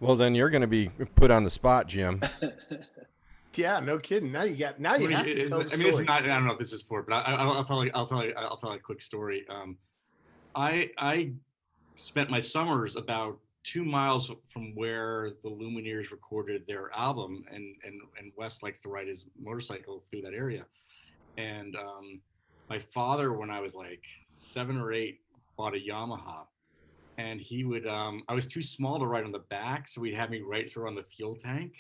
Well, then you're going to be put on the spot, Jim. Yeah, no kidding. Now you have to tell the story. I mean, it's not. I don't know if this is for, but I'll tell a quick story. I spent my summers about 2 miles from where the Lumineers recorded their album, and Wes likes to ride his motorcycle through that area. And my father, when I was like 7 or 8, bought a Yamaha, and he would. I was too small to ride on the back, so he'd have me right through on the fuel tank.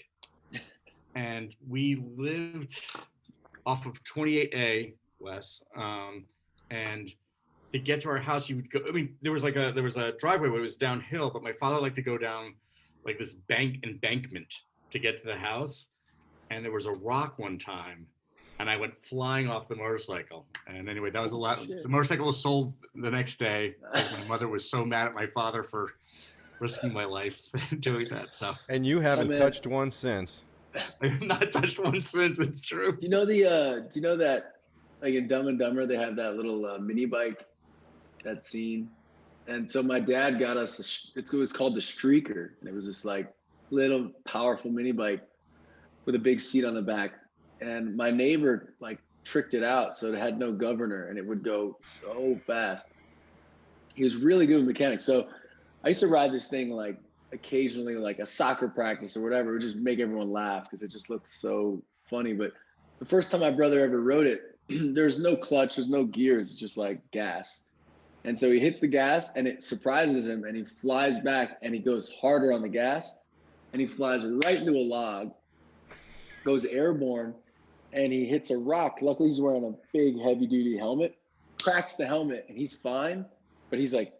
And we lived off of 28A, Wes. And to get to our house, you would go. I mean, there was a driveway where it was downhill, but my father liked to go down like this embankment to get to the house. And there was a rock one time, and I went flying off the motorcycle. And anyway, that was a lot. The motorcycle was sold the next day because my mother was so mad at my father for risking my life doing that. So. And you haven't touched one since. I have not touched one since. It's true. Do you know that like in Dumb and Dumber they have that little mini bike, that scene? And so my dad got us it was called the Streaker, and it was this like little powerful mini bike with a big seat on the back. And my neighbor like tricked it out so it had no governor and it would go so fast. He was really good with mechanics. So I used to ride this thing like occasionally, like a soccer practice or whatever. It would just make everyone laugh because it just looked so funny. But the first time my brother ever rode it, there's no clutch, there's no gears, it's just like gas. And so he hits the gas and it surprises him and he flies back and he goes harder on the gas and he flies right into a log, goes airborne, and he hits a rock. Luckily he's wearing a big heavy duty helmet, cracks the helmet, and he's fine, but he's like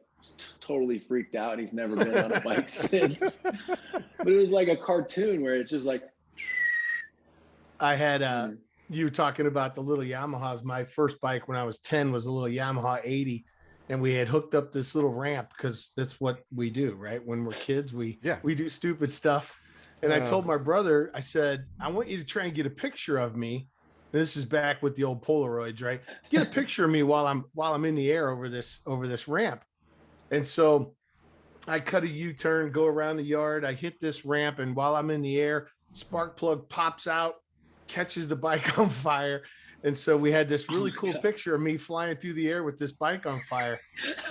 totally freaked out and he's never been on a bike since. But it was like a cartoon where it's just like. I had you talking about the little Yamahas. My first bike when I was 10 was a little Yamaha 80, and we had hooked up this little ramp because that's what we do, right? When we're kids, we do stupid stuff. And I told my brother, I said, I want you to try and get a picture of me. This is back with the old Polaroids, right? Get a picture of me while I'm in the air over this ramp. And so I cut a U-turn, go around the yard. I hit this ramp, and while I'm in the air, spark plug pops out, catches the bike on fire. And so we had this really cool picture of me flying through the air with this bike on fire.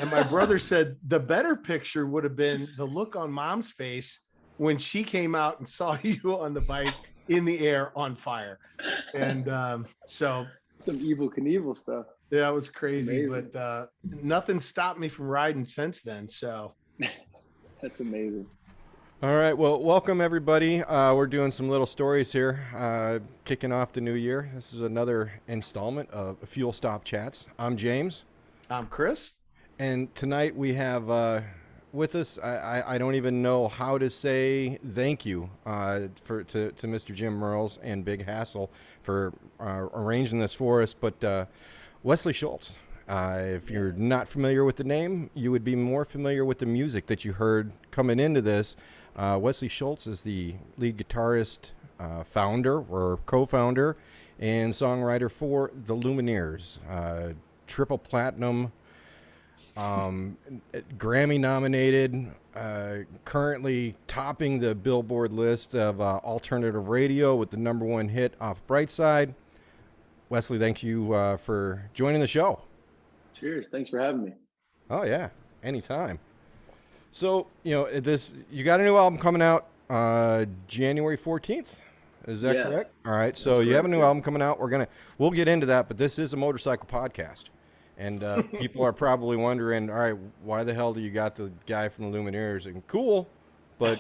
And my brother said the better picture would have been the look on Mom's face when she came out and saw you on the bike in the air on fire. And so some Evel Knievel stuff. Yeah, it was crazy. Amazing. But nothing stopped me from riding since then. So that's amazing. All right. Well, welcome everybody. We're doing some little stories here, kicking off the new year. This is another installment of Fuel Stop Chats. I'm James. I'm Chris. And tonight we have with us, I don't even know how to say thank you to Mr. Jim Merlis and Big Hassle for arranging this for us. But Wesley Schultz, if you're not familiar with the name, you would be more familiar with the music that you heard coming into this. Wesley Schultz is the lead guitarist, founder or co-founder and songwriter for the Lumineers, triple platinum, Grammy nominated, currently topping the Billboard list of alternative radio with the #1 hit off Brightside. Wesley, thank you for joining the show. Cheers. Thanks for having me. Oh, yeah. Anytime. So, you got a new album coming out January 14th. Is that correct? All right. So you have a new album coming out. We'll get into that, but this is a motorcycle podcast. And people are probably wondering, all right, why the hell do you got the guy from the Lumineers? And cool, but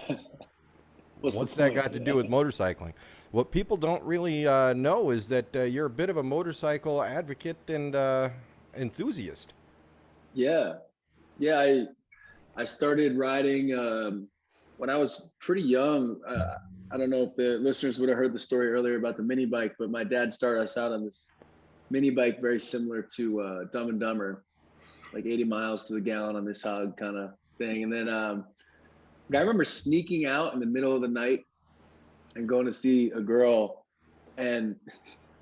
what's that got to do with motorcycling? What people don't really know is that you're a bit of a motorcycle advocate and enthusiast. Yeah. I started riding when I was pretty young. I don't know if the listeners would have heard the story earlier about the mini bike, but my dad started us out on this mini bike very similar to Dumb and Dumber, like 80 miles to the gallon on this hog kind of thing. And then I remember sneaking out in the middle of the night and going to see a girl, and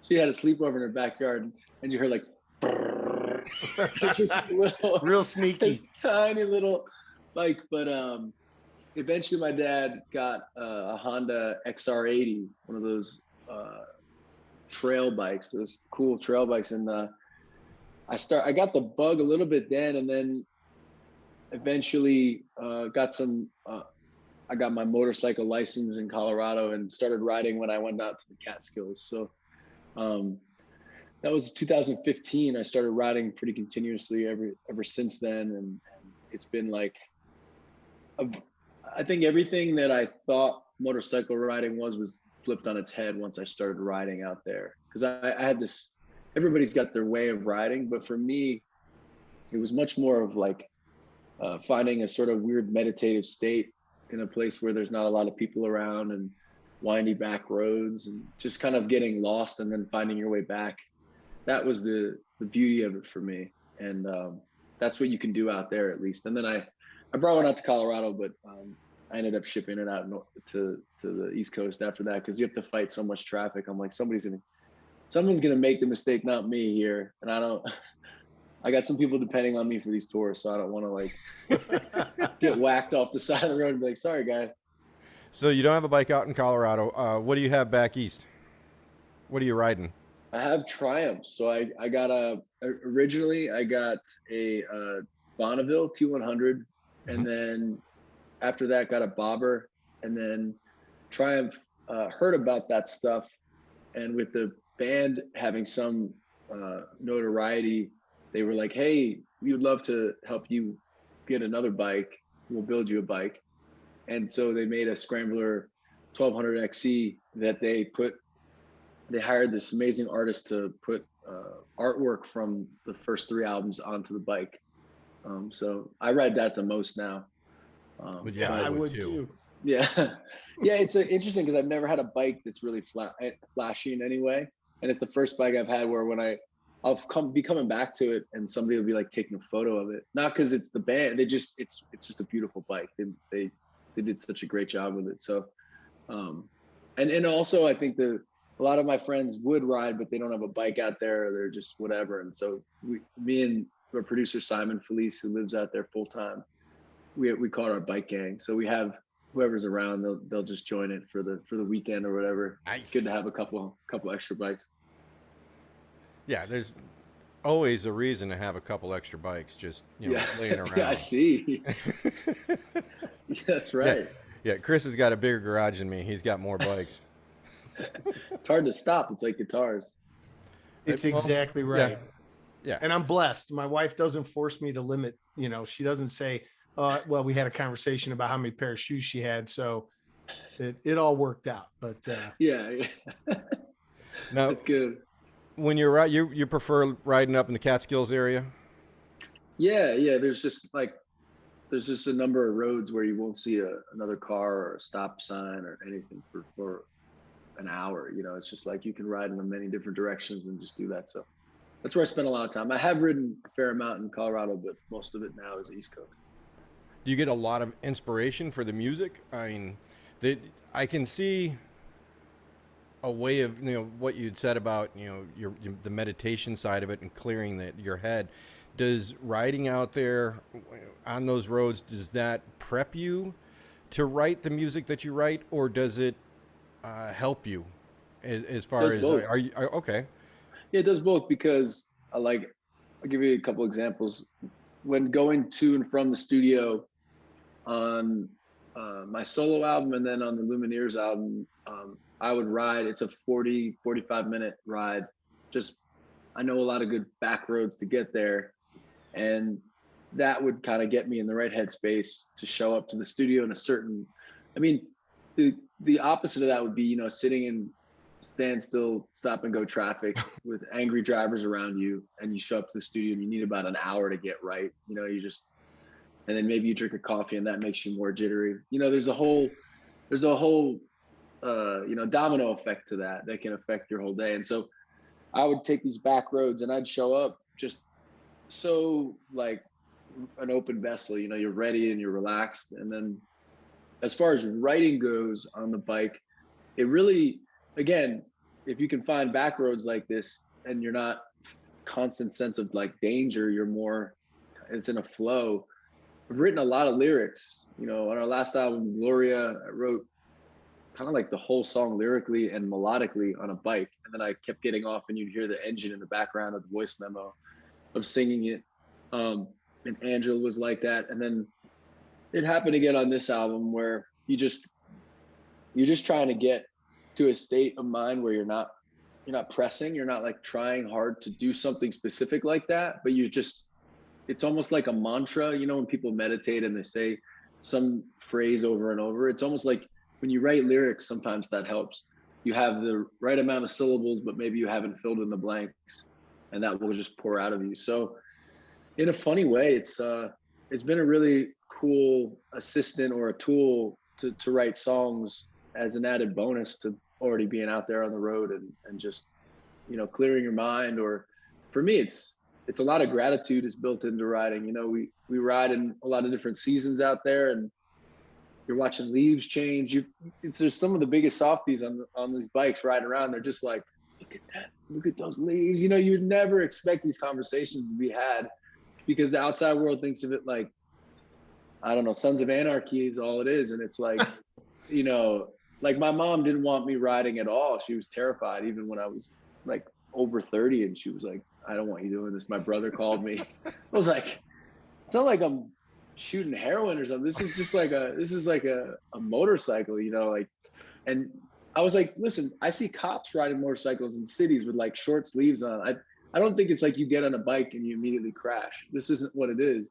she had a sleepover in her backyard, and you heard like just little, real sneaky, this tiny little bike, but eventually my dad got a Honda XR80, one of those trail bikes, those cool trail bikes, and I got the bug a little bit then, and then eventually I got my motorcycle license in Colorado and started riding when I went out to the Catskills. So that was 2015. I started riding pretty continuously ever since then, and it's been like I think everything that I thought motorcycle riding was flipped on its head once I started riding out there. Because I had this, everybody's got their way of riding, but for me, it was much more of like finding a sort of weird meditative state in a place where there's not a lot of people around and windy back roads, and just kind of getting lost and then finding your way back. That was the beauty of it for me. And that's what you can do out there, at least. And then I brought one out to Colorado, but I ended up shipping it out to the East Coast after that, because you have to fight so much traffic. I'm like, someone's gonna make the mistake, not me here. And I got some people depending on me for these tours, so I don't want to like get whacked off the side of the road and be like, sorry, guy. So you don't have a bike out in Colorado. What do you have back east? What are you riding? I have Triumphs. So I got originally I got a Bonneville T100, and then after that got a Bobber, and then Triumph heard about that stuff, and with the band having some notoriety, they were like, hey, we would love to help you get another bike. We'll build you a bike. And so they made a Scrambler 1200 XC that they hired this amazing artist to put artwork from the first 3 albums onto the bike. So I ride that the most now. But yeah, I would too. Yeah. Yeah, it's interesting because I've never had a bike that's really flashy in any way. And it's the first bike I've had where when I'll be coming back to it and somebody will be like taking a photo of it. Not because it's the band, it's just a beautiful bike. They did such a great job with it. So, and also I think a lot of my friends would ride, but they don't have a bike out there, or they're just whatever. And so me and our producer, Simon Felice, who lives out there full time, we call it our bike gang. So we have whoever's around, they'll just join it for the weekend or whatever. Nice. It's good to have a couple extra bikes. Yeah, there's always a reason to have a couple extra bikes just laying around. Yeah, I see. That's right. Yeah, Chris has got a bigger garage than me. He's got more bikes. It's hard to stop. It's like guitars. It's exactly right. Yeah. And I'm blessed. My wife doesn't force me to limit, she doesn't say, well, we had a conversation about how many pair of shoes she had. So it all worked out, but yeah. No, that's good. When you're out, you prefer riding up in the Catskills area? Yeah. There's just a number of roads where you won't see another car or a stop sign or anything for an hour. It's just like you can ride in many different directions and just do that. So that's where I spend a lot of time. I have ridden a fair amount in Colorado, but most of it now is East Coast. Do you get a lot of inspiration for the music? I mean, I can see a way of what you'd said about the meditation side of it and clearing your head. Does riding out there on those roads, does that prep you to write the music that you write, or does it help you as far as both. Are you okay? Yeah, it does both, because I'll give you a couple examples. When going to and from the studio on my solo album and then on the Lumineers album, I would ride. It's a 45 minute ride. I know a lot of good back roads to get there. And that would kind of get me in the right headspace to show up to the studio in the opposite of that would be, sitting in standstill, stop and go traffic with angry drivers around you, and you show up to the studio and you need about an hour to get right. And then maybe you drink a coffee and that makes you more jittery. There's a whole domino effect to that can affect your whole day. And so I would take these back roads and I'd show up just so like an open vessel, you're ready and you're relaxed. And then as far as writing goes on the bike, it really, again, if you can find back roads like this and you're not constant sense of like danger, it's in a flow. I've written a lot of lyrics. You know, on our last album, Gloria, I wrote kind of like the whole song lyrically and melodically on a bike. And then I kept getting off and you'd hear the engine in the background of the voice memo of singing it. And Angela was like that. And then it happened again on this album where you're just trying to get to a state of mind where you're not pressing, you're not like trying hard to do something specific like that, but it's almost like a mantra, you know, when people meditate and they say some phrase over and over, it's almost like when you write lyrics, sometimes that helps. You have the right amount of syllables, but maybe you haven't filled in the blanks, and that will just pour out of you. So in a funny way, it's been a really cool assistant or a tool to write songs as an added bonus to already being out there on the road and just, you know, clearing your mind. Or for me, it's a lot of gratitude is built into riding. You know, we ride in a lot of different seasons out there, and you're watching leaves change. There's some of the biggest softies on these bikes riding around. They're just like, look at that, look at those leaves. You know, you'd never expect these conversations to be had because the outside world thinks of it like, I don't know, Sons of Anarchy is all it is. And it's like, you know, like my mom didn't want me riding at all. She was terrified even when I was like over 30, and she was like, I don't want you doing this. My brother called me. I was like, it's not like I'm shooting heroin or something. This is like a motorcycle, you know, like, and I was like, listen, I see cops riding motorcycles in cities with like short sleeves on. I don't think it's like you get on a bike and you immediately crash. This isn't what it is.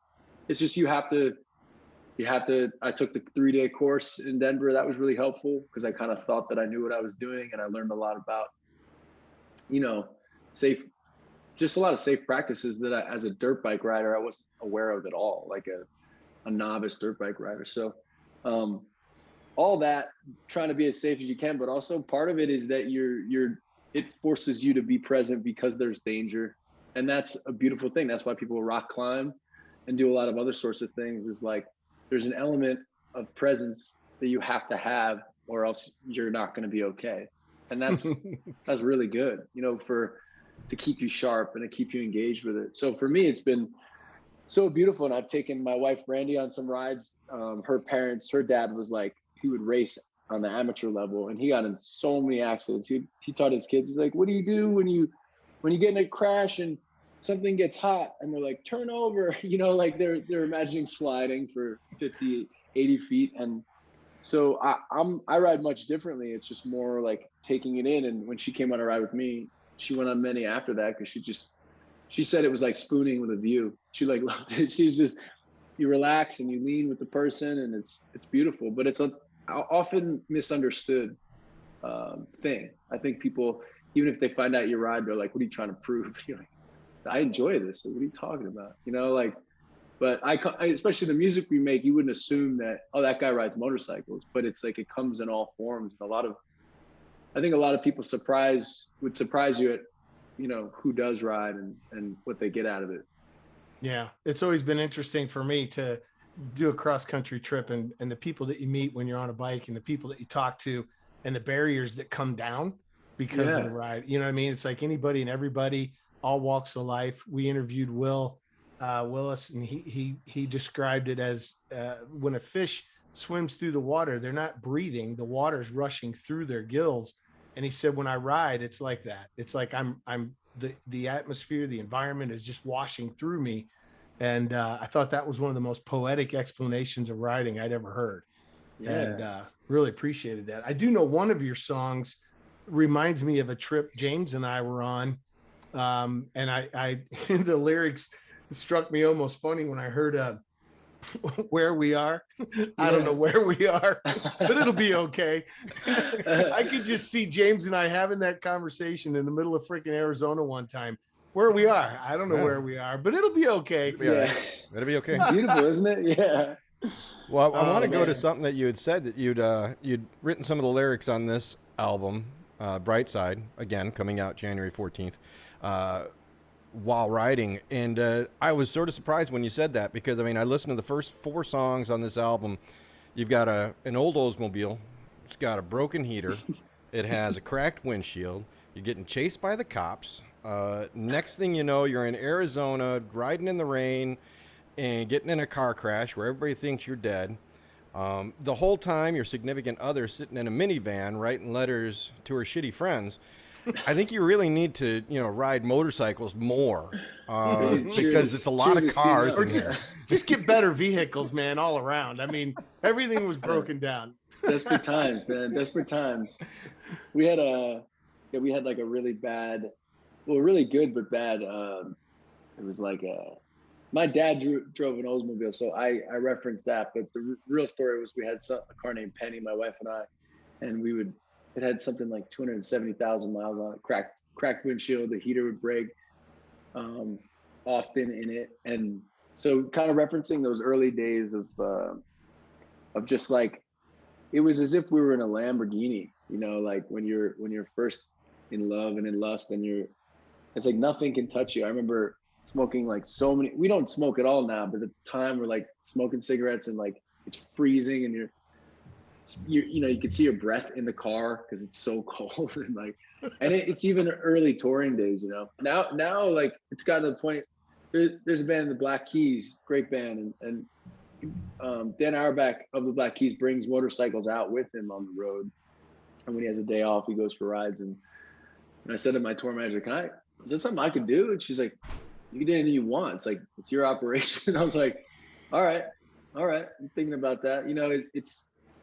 It's just you have to, I took the 3-day course in Denver. That was really helpful because I kind of thought that I knew what I was doing, and I learned a lot about, you know, just a lot of safe practices that I, as a dirt bike rider, I wasn't aware of at all, like a novice dirt bike rider. So all that, trying to be as safe as you can, but also part of it is that it forces you to be present because there's danger. And that's a beautiful thing. That's why people rock climb and do a lot of other sorts of things, is like, there's an element of presence that you have to have, or else you're not going to be okay. And that's really good, you know, to keep you sharp and to keep you engaged with it. So for me, it's been so beautiful. And I've taken my wife, Brandy, on some rides. Her dad was like, he would race on the amateur level, and he got in so many accidents. He taught his kids, he's like, what do you do when you get in a crash and something gets hot? And they're like, turn over, you know, like they're imagining sliding for 50, 80 feet. And so I ride much differently. It's just more like taking it in. And when she came on a ride with me, she went on many after that, because she said it was like spooning with a view. She like loved it. She's just, you relax and you lean with the person, and it's beautiful. But it's a often misunderstood thing. I think people, even if they find out you ride, they're like, what are you trying to prove? You're like, I enjoy this. What are you talking about? You know, like, but I especially the music we make, you wouldn't assume that, oh, that guy rides motorcycles, but it's like, it comes in all forms. I think a lot of people would surprise you at, you know, who does ride and what they get out of it. Yeah. It's always been interesting for me to do a cross country trip, and the people that you meet when you're on a bike, and the people that you talk to, and the barriers that come down because of the ride. You know what I mean? It's like anybody and everybody, all walks of life. We interviewed Willis, and he described it as when a fish swims through the water, they're not breathing, the water's rushing through their gills. And he said, when I ride, it's like that. It's like I'm the atmosphere, the environment is just washing through me. And I thought that was one of the most poetic explanations of riding I'd ever heard. Yeah. And really appreciated that. I do know one of your songs reminds me of a trip James and I were on. And I the lyrics struck me almost funny when I heard where we are. I don't know where we are, but it'll be okay. I could just see James and I having that conversation in the middle of freaking Arizona one time. Where we are, I don't know where we are, but it'll be okay. It'll be okay. It's beautiful, isn't it? Yeah. Well, I want to go to something that you had said, that you'd written some of the lyrics on this album, Brightside, again, coming out January 14th, while riding. And I was sort of surprised when you said that, because, I mean, I listened to the first 4 songs on this album. You've got an old Oldsmobile. It's got a broken heater. It has a cracked windshield. You're getting chased by the cops. Next thing you know, you're in Arizona riding in the rain, and getting in a car crash where everybody thinks you're dead. The whole time your significant other sitting in a minivan writing letters to her shitty friends. I think you really need to, ride motorcycles more because it's a lot of cars in here. Just get better vehicles, man, all around. I mean, everything was broken down. Desperate times, man. Desperate times. We had like a really bad, well, really good but bad. It was like my dad drove an Oldsmobile, so I referenced that. But the real story was we had a car named Penny, my wife and I, and it had something like 270,000 miles on it. Cracked windshield. The heater would break often in it, and so kind of referencing those early days of just like, it was as if we were in a Lamborghini, like when you're first in love and in lust, and it's like nothing can touch you. I remember smoking like so many. We don't smoke at all now, but at the time we're like smoking cigarettes and like it's freezing and you could see your breath in the car because it's so cold and it's even early touring days. Now like it's gotten to the point. There's a band, the Black Keys, great band, and Dan Auerbach of the Black Keys brings motorcycles out with him on the road, and when he has a day off, he goes for rides. And I said to my tour manager, is that something I could do? And she's like, you can do anything you want. It's like, it's your operation. I was like, all right, I'm thinking about that.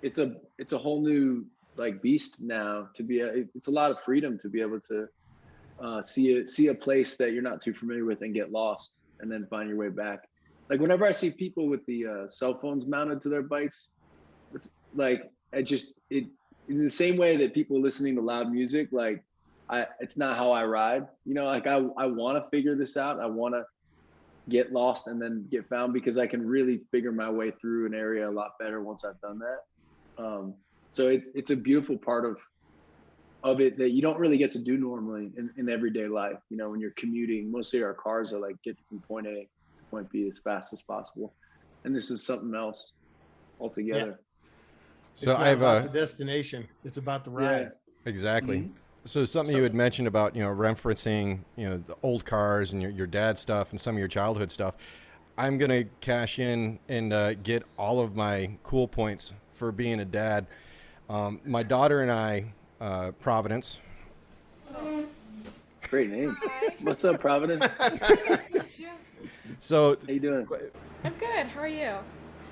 It's a whole new like beast now to be. It's a lot of freedom to be able to see a place that you're not too familiar with and get lost, and then find your way back. Like whenever I see people with the cell phones mounted to their bikes, it's like in the same way that people listening to loud music, like it's not how I ride. Like I want to figure this out. I want to get lost and then get found, because I can really figure my way through an area a lot better once I've done that. So it's a beautiful part of it that you don't really get to do normally in everyday life. When you're commuting, mostly our cars are like get from point A to point B as fast as possible, and this is something else altogether. Yeah. So I have the destination. It's about the ride. Yeah. Exactly. Mm-hmm. So something you had mentioned about, referencing, the old cars and your dad's stuff and some of your childhood stuff. I'm going to cash in and get all of my cool points for being a dad. My daughter and I, Providence. Great name. What's up, Providence? So how you doing? I'm good. How are you?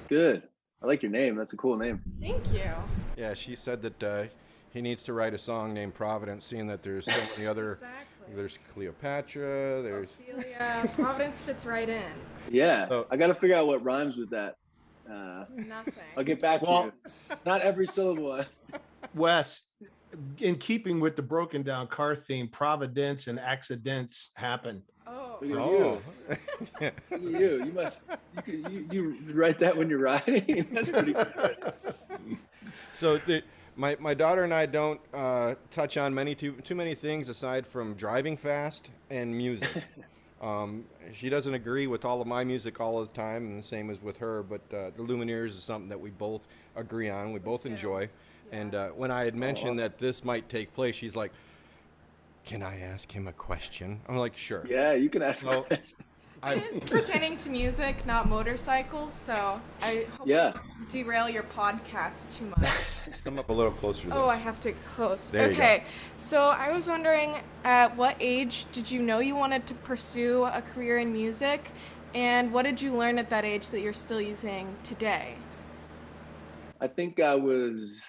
Good. I like your name. That's a cool name. Thank you. Yeah, she said that he needs to write a song named Providence, seeing that there's so many other. Exactly. There's Cleopatra. There's Ophelia. Providence fits right in. Yeah, so, I got to figure out what rhymes with that. Nothing. I'll get back to you. Not every syllable. Wes, in keeping with the broken down car theme, Providence and accidents happen. Oh. Look at you. Look at you. You write that when you're riding? That's pretty good. So my daughter and I don't touch on too many things aside from driving fast and music. She doesn't agree with all of my music all the time, and the same as with her, but the Lumineers is something that we both agree on, we both enjoy. Yeah. And when I had mentioned that this might take place, she's like, can I ask him a question? I'm like, sure. Yeah, you can ask a question. It is pertaining to music, not motorcycles, so I hope I don't derail your podcast too much. Come up a little closer to this. Oh, I have to close. There okay, you go. So I was wondering, at what age did you know you wanted to pursue a career in music, and what did you learn at that age that you're still using today? I think I was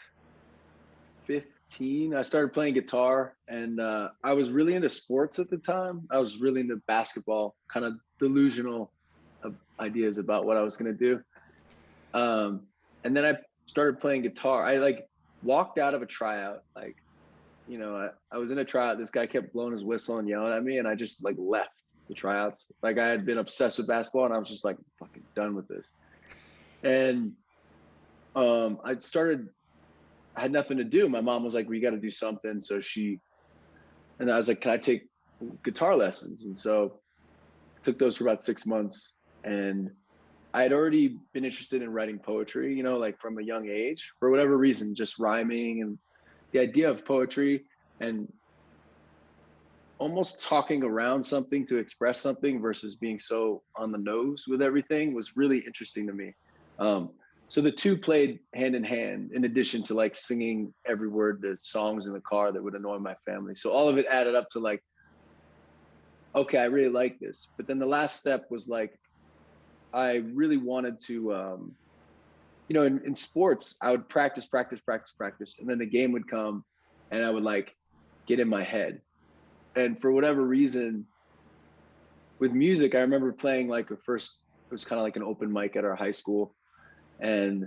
15. I started playing guitar, and I was really into sports at the time. I was really into basketball, kind of delusional ideas about what I was going to do. And then I started playing guitar. I walked out of a tryout. I was in a tryout. This guy kept blowing his whistle and yelling at me, and I just left the tryouts. I had been obsessed with basketball, and I was just fucking done with this. And I had nothing to do. My mom was like, we got to do something. And I was like, can I take guitar lessons? And so I took those for about 6 months. And I had already been interested in writing poetry, from a young age, for whatever reason, just rhyming and the idea of poetry. And almost talking around something to express something versus being so on the nose with everything was really interesting to me. So the two played hand in hand, in addition to like singing every word the songs in the car that would annoy my family. So all of it added up to like, okay, I really like this. But then the last step was like, I really wanted to, in sports, I would practice. And then the game would come and I would like get in my head. And for whatever reason, with music, I remember playing like it was kind of like an open mic at our high school. And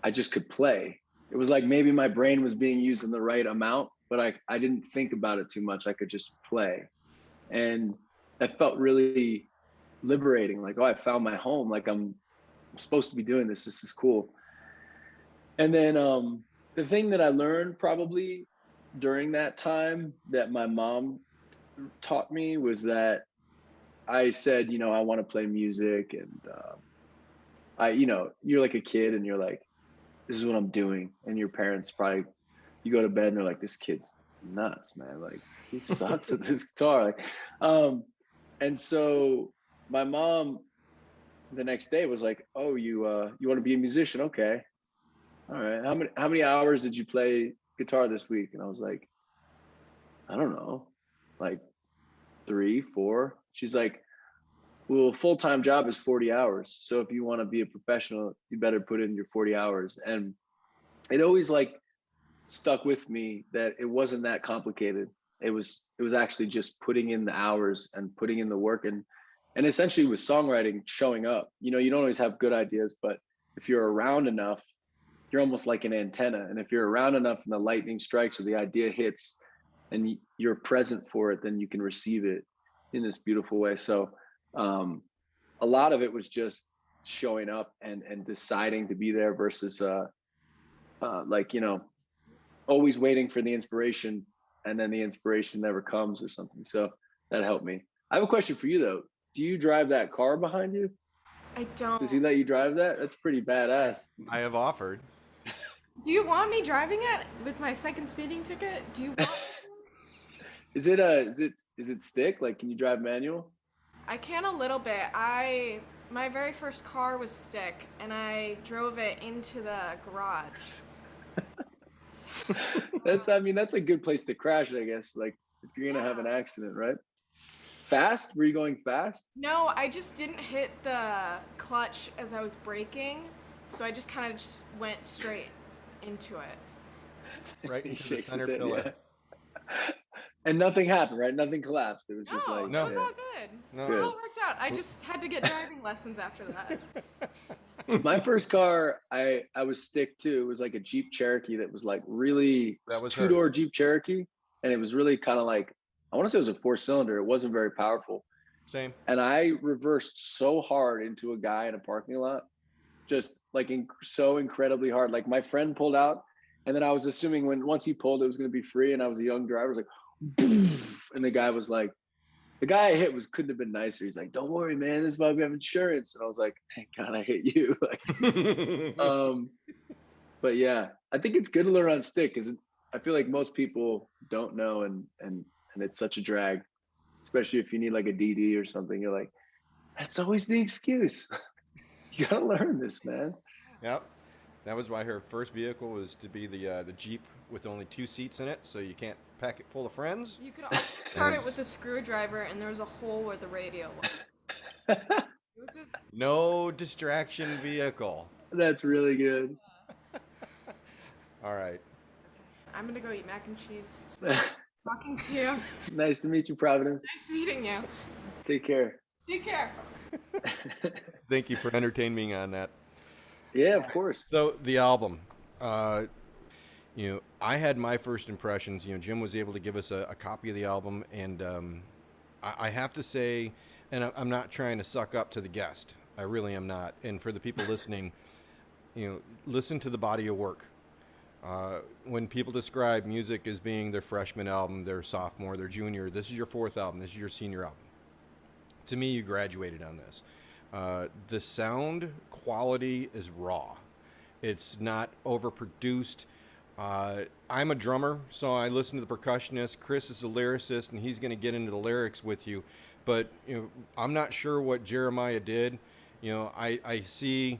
I just could play. It was like maybe my brain was being used in the right amount, but I didn't think about it too much. I could just play. And that felt really liberating. Like, oh, I found my home. Like I'm supposed to be doing this. This is cool. And then the thing that I learned probably during that time that my mom taught me was that I said, I want to play music. And you're like a kid and you're like, this is what I'm doing. And your parents probably, you go to bed and they're like, this kid's nuts, man. Like he sucks at this guitar. Like, and so my mom the next day was like, oh, you want to be a musician? Okay. All right. How many hours did you play guitar this week? And I was like, I don't know, like 3, 4. She's like, well, full-time job is 40 hours. So if you want to be a professional, you better put in your 40 hours. And it always like stuck with me that it wasn't that complicated. It was actually just putting in the hours and putting in the work. And essentially with songwriting, showing up. You don't always have good ideas, but if you're around enough, you're almost like an antenna. And if you're around enough and the lightning strikes or the idea hits and you're present for it, then you can receive it in this beautiful way. So a lot of it was just showing up and deciding to be there versus always waiting for the inspiration and then the inspiration never comes or something. So that helped me. I have a question for you though. Do you drive that car behind you? I don't. Does he let you drive that? That's pretty badass. I have offered. Do you want me driving it with my second speeding ticket? Do you want Is it stick? Like, can you drive manual? I can a little bit. My very first car was stick, and I drove it into the garage. That's a good place to crash, I guess. Like, if you're gonna have an accident, right? Fast? Were you going fast? No, I just didn't hit the clutch as I was braking, so I just kind of just went straight into it. Right He into the shakes center his head, pillar. yeah. And nothing happened, right? Nothing collapsed. It was just No, like it was all good. No. It all worked out. I just had to get driving lessons after that. My first car, I was stick too. It was like a Jeep Cherokee that was like really That was two-door Jeep Cherokee, and it was really kind of like, I want to say it was a 4-cylinder. It wasn't very powerful. Same. And I reversed so hard into a guy in a parking lot, just like so incredibly hard. Like my friend pulled out, and then I was assuming once he pulled, it was going to be free. And I was a young driver, I was like, "Boof," and the guy I hit couldn't have been nicer. He's like, "Don't worry, man. This is why we have insurance." And I was like, "Thank God I hit you." Like, but yeah, I think it's good to learn on stick because I feel like most people don't know, and it's such a drag, especially if you need like a DD or something. You're like, that's always the excuse. You gotta learn this, man. Yep. That was why her first vehicle was to be the Jeep with only 2 seats in it, so you can't pack it full of friends. You could also start it with a screwdriver, and there was a hole where the radio was. It was No distraction vehicle. That's really good. All right. I'm gonna go eat mac and cheese. Talking to you. Nice to meet you, Providence. Nice meeting you. Take care. Take care. Thank you for entertaining me on that. Yeah, of course. So the album, I had my first impressions. Jim was able to give us a copy of the album, and I have to say, and I'm not trying to suck up to the guest. I really am not. And for the people listening, listen to the body of work. When people describe music as being their freshman album, their sophomore, their junior, this is your 4th album, this is your senior album. To me, you graduated on this. The sound quality is raw. It's not overproduced. I'm a drummer, so I listen to the percussionist. Chris is a lyricist, and he's going to get into the lyrics with you. But I'm not sure what Jeremiah did. I see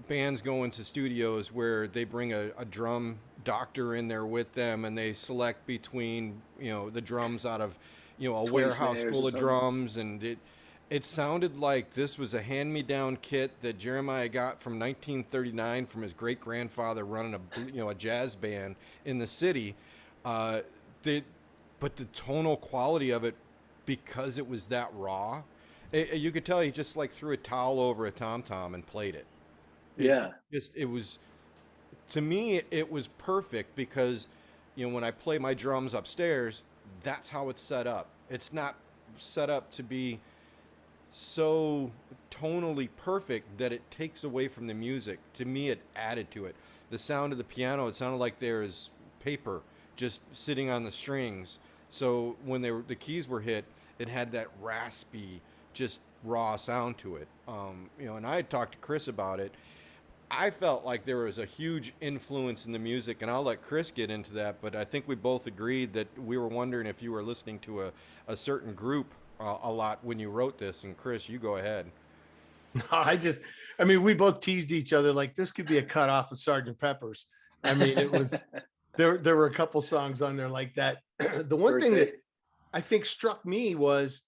bands go into studios where they bring a drum doctor in there with them, and they select between the drums out of a 20 warehouse snares full or of something. drums, and it sounded like this was a hand-me-down kit that Jeremiah got from 1939 from his great-grandfather running a jazz band in the city. But the tonal quality of it, because it was that raw, you could tell he just like threw a towel over a tom-tom and played it. Yeah. It was, to me, it was perfect because, when I play my drums upstairs, that's how it's set up. It's not set up to be so tonally perfect that it takes away from the music. To me, it added to it. The sound of the piano, it sounded like there is paper just sitting on the strings. So when the keys were hit, it had that raspy, just raw sound to it. And I had talked to Chris about it. I felt like there was a huge influence in the music, and I'll let Chris get into that, but I think we both agreed that we were wondering if you were listening to a certain group a lot when you wrote this. And Chris, you go ahead. We both teased each other like this could be a cut off of Sgt. Pepper's. It was, there were a couple songs on there like that. The one thing that I think struck me was,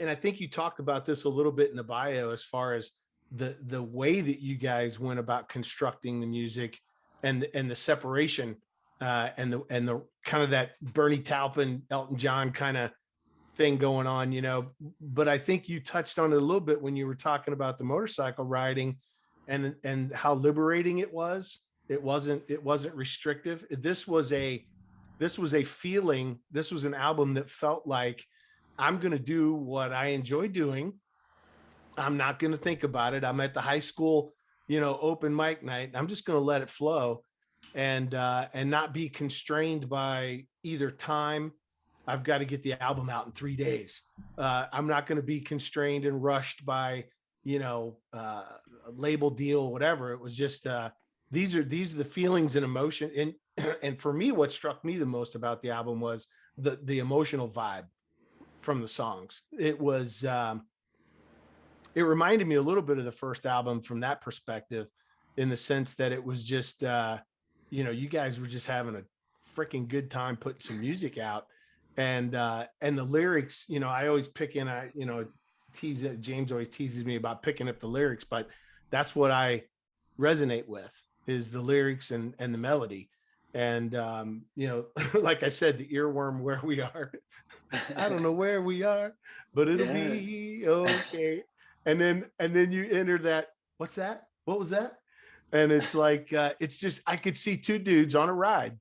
and I think you talked about this a little bit in the bio, as far as the way that you guys went about constructing the music and the separation and the kind of that Bernie Taupin, Elton John kind of thing going on, but I think you touched on it a little bit when you were talking about the motorcycle riding and how liberating it was. It wasn't restrictive. This was a feeling. This was an album that felt like, I'm going to do what I enjoy doing. I'm not going to think about it. I'm at the high school, open mic night. I'm just going to let it flow and not be constrained by either time. I've got to get the album out in 3 days. I'm not going to be constrained and rushed by, a label deal, whatever. It was just, these are the feelings and emotion. And for me, what struck me the most about the album was the emotional vibe from the songs. It was, it reminded me a little bit of the first album from that perspective, in the sense that it was just, you guys were just having a freaking good time putting some music out. And the lyrics, I always pick in, James always teases me about picking up the lyrics, but that's what I resonate with, is the lyrics and the melody. And, like I said, the earworm, where we are, I don't know where we are, but it'll be okay. And then you enter that, what's that? What was that? And it's like, it's just, I could see two dudes on a ride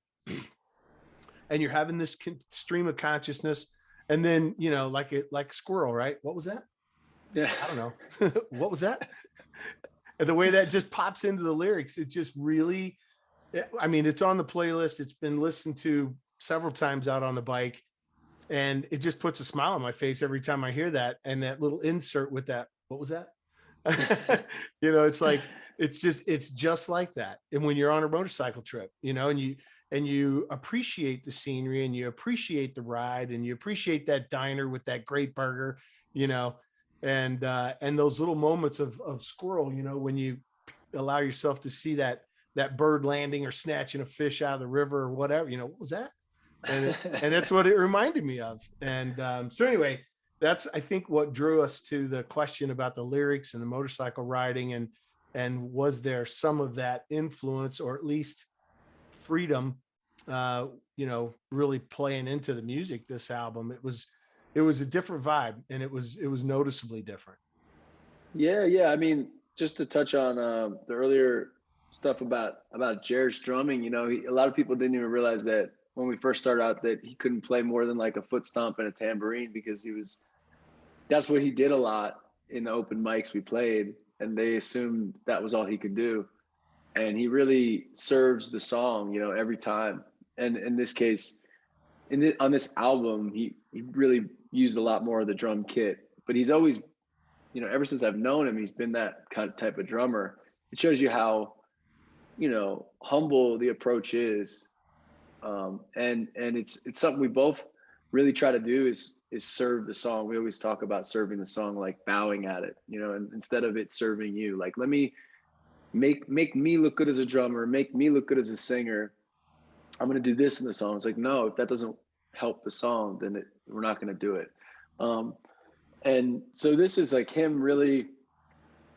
and you're having this stream of consciousness. And then, like squirrel, right? What was that? Yeah. I don't know. What was that? And the way that just pops into the lyrics, it just really, it's on the playlist. It's been listened to several times out on the bike, and it just puts a smile on my face every time I hear that. And that little insert with that, what was that? It's like, it's just like that. And when you're on a motorcycle trip, and you appreciate the scenery, and you appreciate the ride, and you appreciate that diner with that great burger, and those little moments of squirrel, when you allow yourself to see that bird landing or snatching a fish out of the river or whatever, what was that? And that's what it reminded me of. And so anyway, that's, I think, what drew us to the question about the lyrics and the motorcycle riding, and was there some of that influence, or at least freedom, really playing into the music, this album. It was a different vibe, and it was noticeably different. Yeah. Just to touch on the earlier stuff about Jared's drumming, a lot of people didn't even realize that when we first started out, that he couldn't play more than like a foot stomp and a tambourine, because that's what he did a lot in the open mics we played, and they assumed that was all he could do. And he really serves the song, every time. And in this case, on this album, he really used a lot more of the drum kit, but he's always, ever since I've known him, he's been that kind of type of drummer. It shows you how humble the approach is. And it's something we both really try to do is serve the song. We always talk about serving the song, like bowing at it, and instead of it serving you, like, let me make me look good as a drummer, make me look good as a singer. I'm going to do this in the song. It's like, no, if that doesn't help the song, then we're not going to do it. And so this is like him really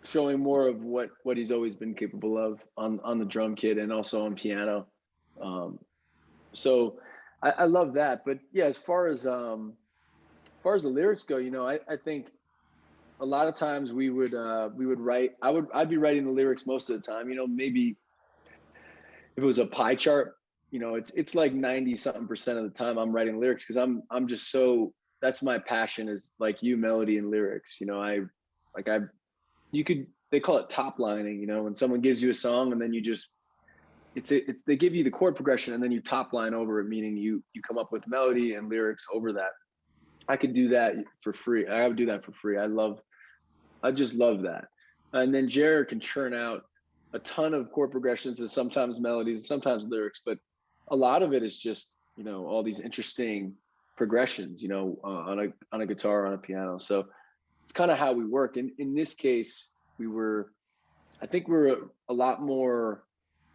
showing more of what he's always been capable of on the drum kit and also on piano. So I love that. But yeah, as far as the lyrics go, I think a lot of times we would write, I'd be writing the lyrics most of the time, maybe if it was a pie chart, it's like 90-something% of the time I'm writing lyrics, because I'm just so, that's my passion, is like melody and lyrics. They call it top lining, when someone gives you a song and then you just, they give you the chord progression and then you top line over it, meaning you come up with melody and lyrics over that. I could do that for free. I would do that for free. I just love that. And then Jared can churn out a ton of chord progressions and sometimes melodies and sometimes lyrics, but a lot of it is just, all these interesting progressions, on a guitar, on a piano. So it's kind of how we work. And in this case, I think we were a lot more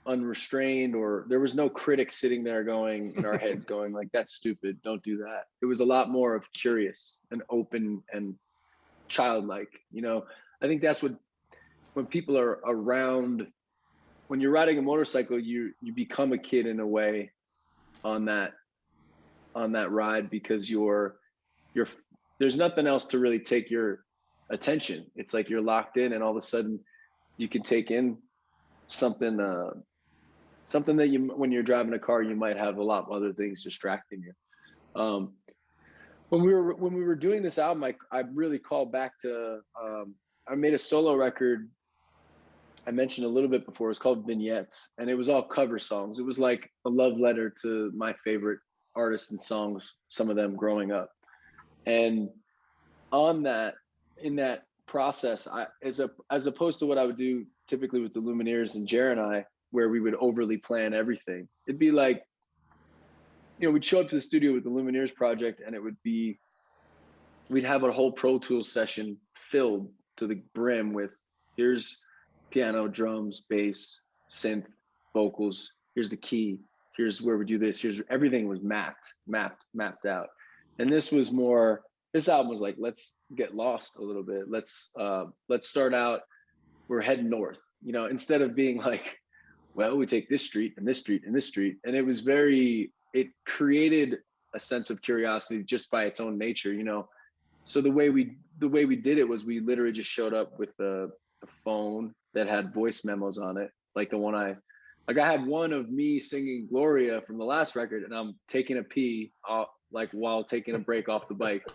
unrestrained, or there was no critic sitting there going in our heads going like, that's stupid, don't do that. It was a lot more of curious and open and childlike. I think that's what, when people are around, when you're riding a motorcycle, you become a kid in a way on that ride, because there's nothing else to really take your attention. It's like you're locked in, and all of a sudden you can take in something that when you're driving a car, you might have a lot of other things distracting you. When we were doing this album, I really called back to, I made a solo record I mentioned a little bit before. It was called Vignettes, and it was all cover songs. It was like a love letter to my favorite artists and songs, some of them growing up. And in that process, as opposed to what I would do typically with the Lumineers and Jared and I, where we would overly plan everything, it'd be like, we'd show up to the studio with the Lumineers project, and we'd have a whole Pro Tools session filled to the brim with, here's piano, drums, bass, synth, vocals, here's the key, here's where we do this, everything was mapped out. And this album was like, let's get lost a little bit. Let's start out, we're heading north, instead of being like, well, we take this street and this street and this street. And it created a sense of curiosity just by its own nature, So the way we did it was, we literally just showed up with a phone that had voice memos on it, like the one I had one of me singing Gloria from the last record, and I'm taking a pee while taking a break off the bike,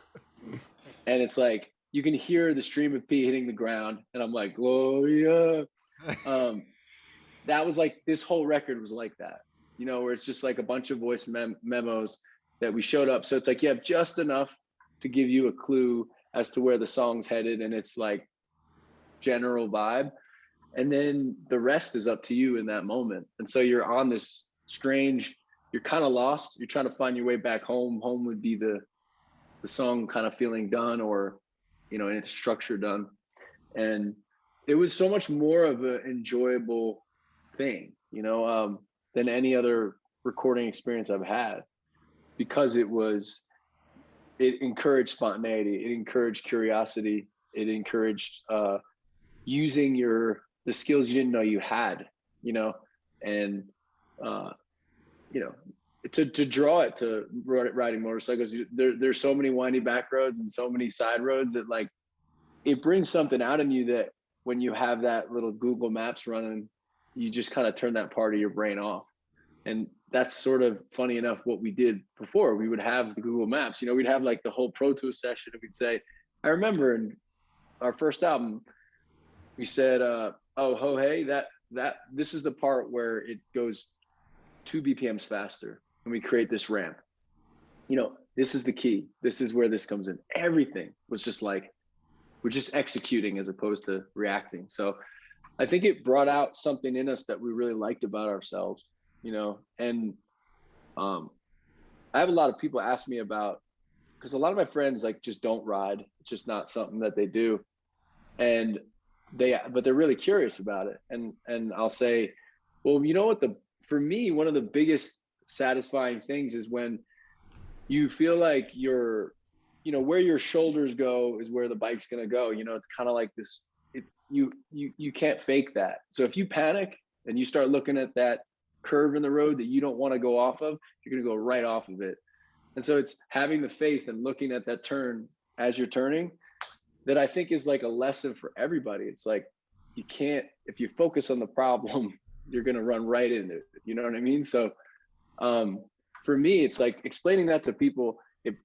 and it's like you can hear the stream of pee hitting the ground, and I'm like, Gloria. That was like, this whole record was like that, where it's just like a bunch of voice memos that we showed up. So it's like you have just enough to give you a clue as to where the song's headed, and it's like general vibe, and then the rest is up to you in that moment. And so you're on this strange, you're kind of lost, you're trying to find your way back home. Home would be the song kind of feeling done, or in its structure done. And it was so much more of an enjoyable thing, than any other recording experience I've had, because it encouraged spontaneity, it encouraged curiosity, it encouraged using the skills you didn't know you had, and to draw it to riding motorcycles. There's so many windy back roads and so many side roads that, like, it brings something out in you that when you have that little Google Maps running, you just kind of turn that part of your brain off. And that's sort of, funny enough, what we did before. We would have the Google Maps, we'd have like the whole Pro Tools session, and we'd say, I remember in our first album, we said, oh, hey, this is the part where it goes 2 BPMs faster, and we create this ramp. This is the key. This is where this comes in. Everything was just like, we're just executing as opposed to reacting. So I think it brought out something in us that we really liked about ourselves, you know. And I have a lot of people ask me about, because a lot of my friends like just don't ride. It's just not something that they do, and but they're really curious about it. And I'll say, well, you know what, for me, one of the biggest satisfying things is when you feel like you're, you know, where your shoulders go is where the bike's going to go. You know, it's kind of like this, you can't fake that. So if you panic and you start looking at that curve in the road that you don't want to go off of, you're going to go right off of it. And so it's having the faith and looking at that turn as you're turning that I think is like a lesson for everybody. It's like, you can't, if you focus on the problem, you're going to run right into it. You know what I mean? So for me, it's like explaining that to people, it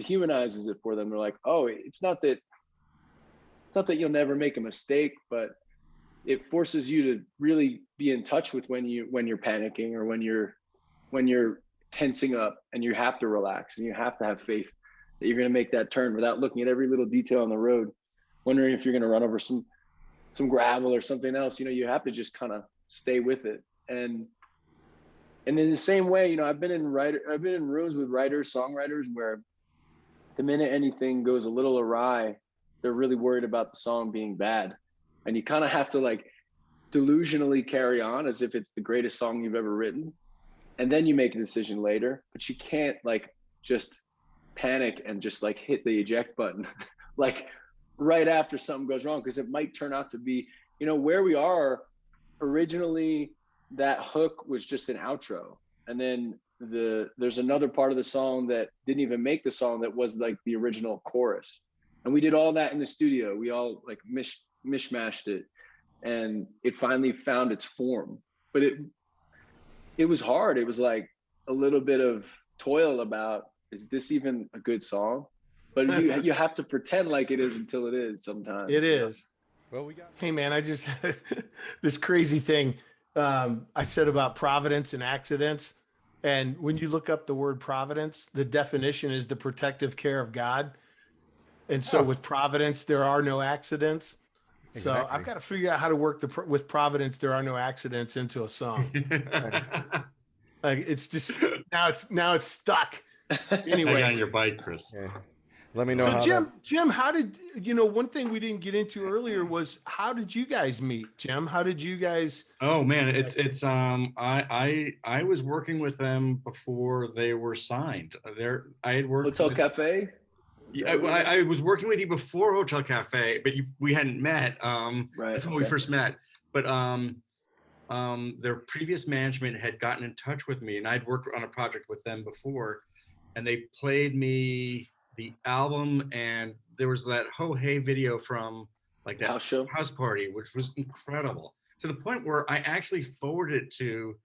humanizes it for them. They're like, oh, it's not that you'll never make a mistake, but it forces you to really be in touch with when you're panicking or when you're tensing up, and you have to relax and you have to have faith that you're going to make that turn without looking at every little detail on the road, wondering if you're going to run over some gravel or something else. You know, you have to just kind of stay with it. And in the same way, you know, I've been in rooms with writers, songwriters, where the minute anything goes a little awry, they're really worried about the song being bad. And you kind of have to like delusionally carry on as if it's the greatest song you've ever written. And then you make a decision later, but you can't like just panic and just like hit the eject button like right after something goes wrong, because it might turn out to be, you know, where we are originally, that hook was just an outro, and then there's another part of the song that didn't even make the song that was like the original chorus, and we did all that in the studio. We all like mishmashed it, and it finally found its form. But it was hard. It was like a little bit of toil about, is this even a good song? But you have to pretend like it is until it is sometimes. It is. Well, we got. Hey man, I just had this crazy thing I said about providence and accidents. And when you look up the word providence, the definition is the protective care of God. And so with providence, there are no accidents. So Exactly. I've got to figure out how to work with providence, there are no accidents into a song. Like it's just now it's stuck. Anyway, Hang on your bike, Chris. Yeah. Let me know so how. Jim, how did one thing we didn't get into earlier was, how did you guys meet, Jim? How did you guys? Oh man, it's I was working with them before they were signed. I had worked Hotel with, Cafe. Yeah, I was working with you before Hotel Cafe, but we hadn't met. Right. That's when we first met. But their previous management had gotten in touch with me, and I'd worked on a project with them before, and they played me the album, and there was that Ho Hey video from like that house party, which was incredible, to the point where I actually forwarded it to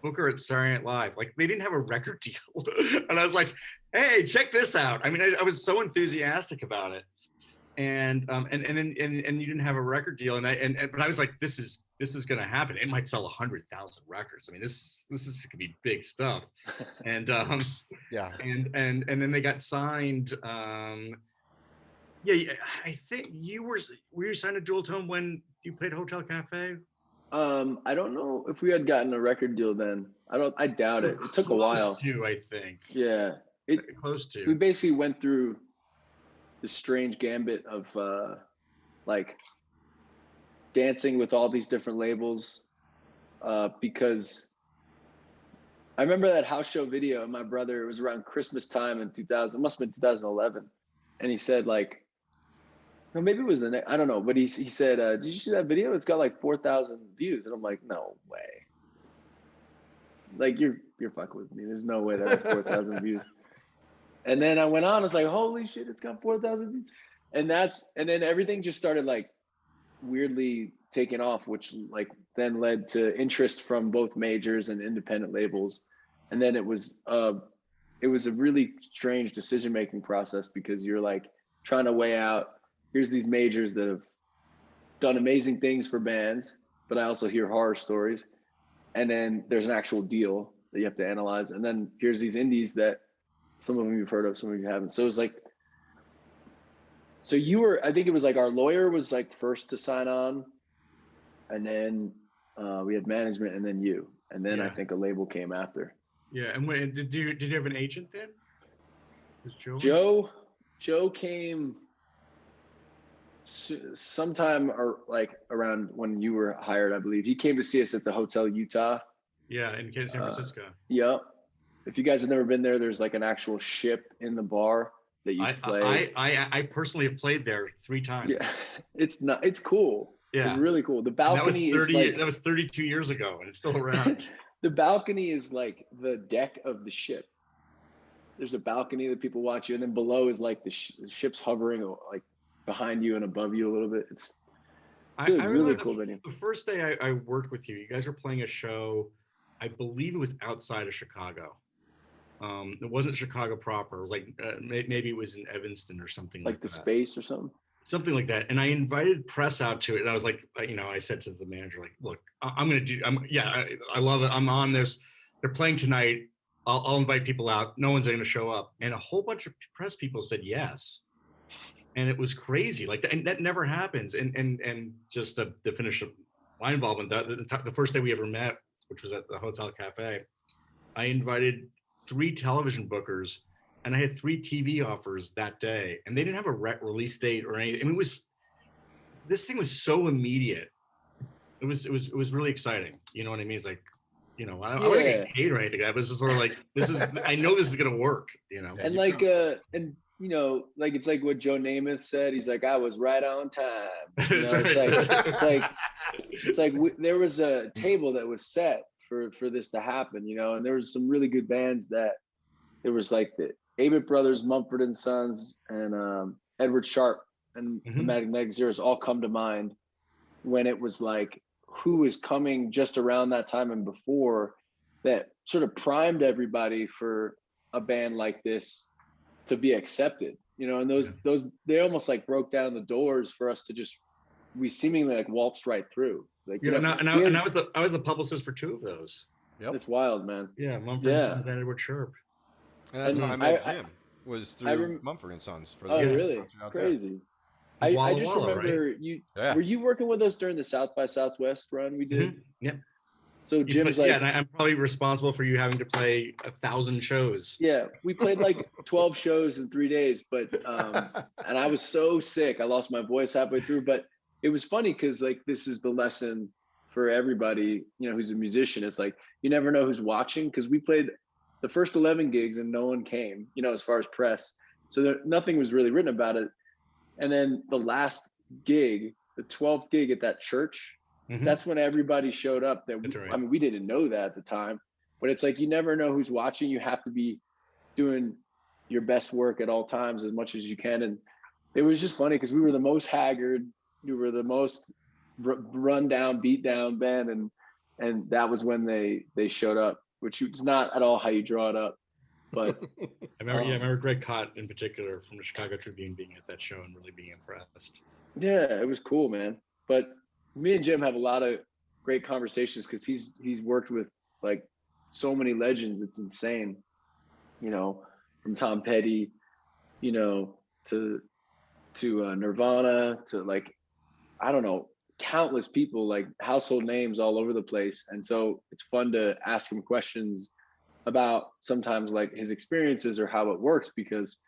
Booker at Saturday Night Live. Like, they didn't have a record deal. And I was like, hey, check this out. I mean, I was so enthusiastic about it. And then you didn't have a record deal. But I was like, this is going to happen. It might sell 100,000 records. I mean, this is going to be big stuff. And Yeah. And then they got signed. Yeah, I think were you signed to Dual Tone when you played Hotel Cafe? I don't know if we had gotten a record deal then. I doubt it. It took a while. Close to, I think. Yeah. Close to. We basically went through the strange gambit of like dancing with all these different labels, because I remember that house show video of my brother. It was around Christmas time in 2000. It must have been 2011. And he said like, no, maybe it was I don't know, but he said, did you see that video? It's got like 4,000 views. And I'm like, no way. Like, you're fucking with me. There's no way that was 4,000 views. And then I went on, I was like, holy shit, it's got 4,000 views. And then everything just started like weirdly taking off, which like then led to interest from both majors and independent labels. And then it was a really strange decision-making process, because you're like trying to weigh out, here's these majors that have done amazing things for bands, but I also hear horror stories. And then there's an actual deal that you have to analyze. And then here's these indies that some of them you've heard of, some of you haven't. So it was like, I think it was like our lawyer was like first to sign on. and then we had management, and then you, and then I think a label came after. Yeah, and when did you have an agent then? Was Joe came sometime or like around when you were hired, I believe. He came to see us at the Hotel Utah. Yeah, in San Francisco. Yep. If you guys have never been there, there's like an actual ship in the bar that you play. I personally have played there 3 times. Yeah, it's cool. Yeah, it's really cool. The balcony that was 32 years ago, and it's still around. The balcony is like the deck of the ship. There's a balcony that people watch you, and then below is like the ship's hovering like behind you and above you a little bit. It's really cool venue. The first day I worked with you guys were playing a show. I believe it was outside of Chicago. It wasn't Chicago proper. It was like maybe it was in Evanston or something like the that. Space or something like that. And I invited press out to it, and I was like, I said to the manager, like, look, I love it. I'm on this. They're playing tonight. I'll invite people out. No one's going to show up. And a whole bunch of press people said yes. And it was crazy. Like, and that never happens. And just to finish my involvement, the first day we ever met, which was at the Hotel Cafe, I invited 3 television bookers, and I had 3 TV offers that day, and they didn't have a release date or anything. I mean, this thing was so immediate. It was really exciting. You know what I mean? It's like, I wasn't getting paid or anything. I was just sort of like, I know this is gonna work. And like, like it's like what Joe Namath said. He's like, I was right on time. It's like there was a table that was set for this to happen, and there was some really good bands that there was like the Avett Brothers, Mumford and Sons, and Edward Sharpe and the Magnetic Zeros all come to mind when it was like who was coming just around that time and before that sort of primed everybody for a band like this to be accepted, and those they almost like broke down the doors for us to we seemingly like waltzed right through. Like, I was the publicist for 2 of those. Yep. It's wild, man. Yeah, Mumford and Sons and Edward Sharpe. And that's when I met Jim. Was through Mumford and Sons for the really crazy. I just remember you. Yeah. Were you working with us during the South by Southwest run we did? Yeah. So Jim's like, and I'm probably responsible for you having to play 1,000 shows. Yeah, we played like 12 shows in 3 days, but and I was so sick, I lost my voice halfway through. But it was funny because like this is the lesson for everybody, who's a musician. It's like you never know who's watching, because we played the first 11 gigs and no one came, as far as press. So nothing was really written about it. And then the last gig, the 12th gig at that church, that's when everybody showed up. I mean, we didn't know that at the time, but it's like you never know who's watching. You have to be doing your best work at all times as much as you can. And it was just funny because we were the most haggard, we were the most run down, beat down band, and that was when they showed up, which is not at all how you draw it up. But I remember Greg Cott in particular from the Chicago Tribune being at that show and really being impressed. Yeah, it was cool, man. But me and Jim have a lot of great conversations because he's worked with like so many legends. It's insane, from Tom Petty, to Nirvana, to like, I don't know, countless people, like household names all over the place. And so it's fun to ask him questions about sometimes like his experiences or how it works, because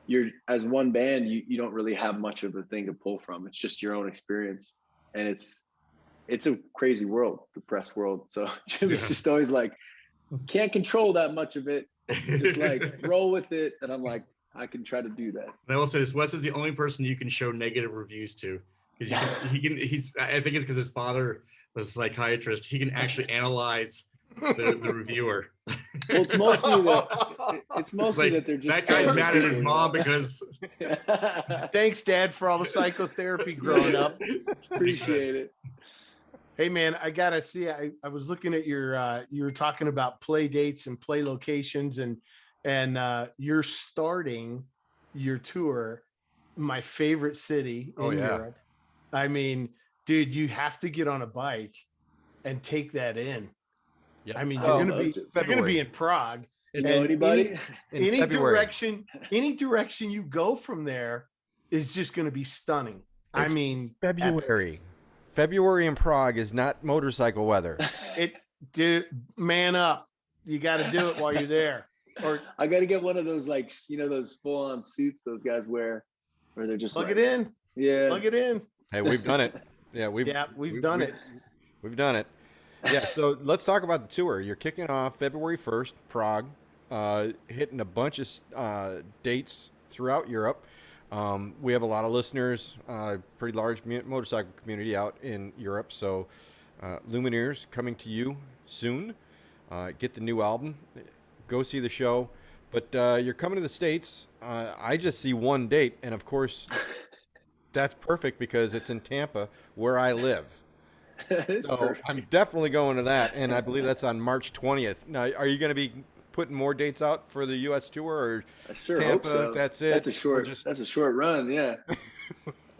you're as one band, you don't really have much of a thing to pull from. It's just your own experience. And it's a crazy world, the press world. So Jim is just always like, can't control that much of it. Just like roll with it. And I'm like, I can try to do that. And I will say this, Wes is the only person you can show negative reviews to. Because I think it's because his father was a psychiatrist. He can actually analyze the reviewer. Well, it's mostly that they're just, that guy's mad at his mom because thanks, Dad, for all the psychotherapy growing up. Appreciate it. Hey man, I gotta see, I was looking at your you were talking about play dates and play locations, and you're starting your tour, my favorite city in Europe. I mean, dude, you have to get on a bike and take that in. Yeah. I mean, you're gonna be in Prague. You know anybody? Any direction you go from there is just gonna be stunning. It's February. February in Prague is not motorcycle weather. Dude, man up. You got to do it while you're there. Or I got to get one of those, like, those full-on suits those guys wear, where they're just plug like, it in. Yeah. Plug it in. Hey, we've done it. Yeah, we've done it. We've done it. Yeah, so let's talk about the tour. You're kicking off February 1st, Prague, hitting a bunch of dates throughout Europe. We have a lot of listeners, pretty large motorcycle community out in Europe. So Lumineers coming to you soon. Get the new album. Go see the show. But you're coming to the States. I just see one date. And, of course, that's perfect because it's in Tampa, where I live. So perfect. I'm definitely going to that, and I believe that's on March 20th. Now, are you going to be putting more dates out for the U.S. tour, or I sure Tampa? hope so. That's it. That's a short run. Yeah.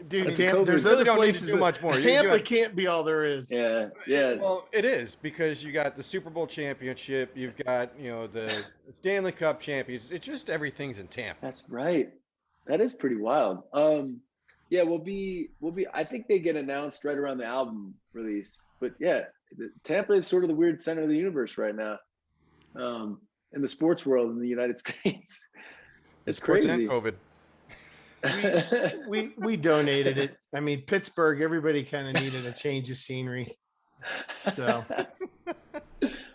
Dude, That's Tampa, COVID. there's You really other don't need to places. do much more. Tampa can't be all there is. Yeah. Yeah. Well, it is, because you got the Super Bowl championship, you've got the Stanley Cup champions. It's just everything's in Tampa. That's right. That is pretty wild. Yeah, we'll be. I think they get announced right around the album release. But yeah, Tampa is sort of the weird center of the universe right now, in the sports world in the United States. It's sports crazy. and COVID. We donated it. I mean, Pittsburgh, everybody kind of needed a change of scenery. So,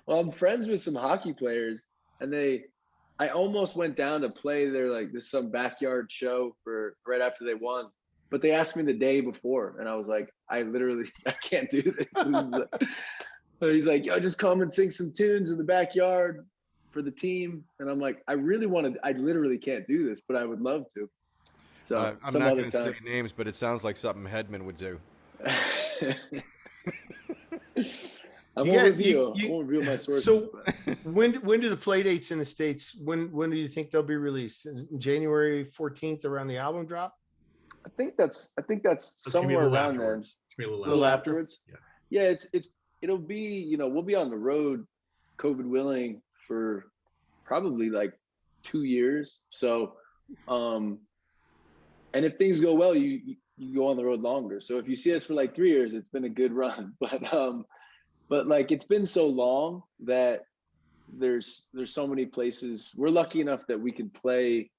well, I'm friends with some hockey players, and I almost went down to play their, like, this some backyard show for right after they won, but they asked me the day before, and I was like, I can't do this. So he's like, yo, just come and sing some tunes in the backyard for the team. And I'm like, I literally can't do this, but I would love to. So I'm not going to say names, but it sounds like something Hedman would do. I won't reveal my sources. So when do the play dates in the States, when do you think they'll be released? Is it January 14th around the album drop? I think that's somewhere around then. It's gonna be A little afterwards. Yeah. Yeah, it'll be, we'll be on the road, COVID willing, for probably like 2 years. So, and if things go well, you go on the road longer. So if you see us for like 3 years, it's been a good run. But like, it's been so long that there's so many places. We're lucky enough that we can play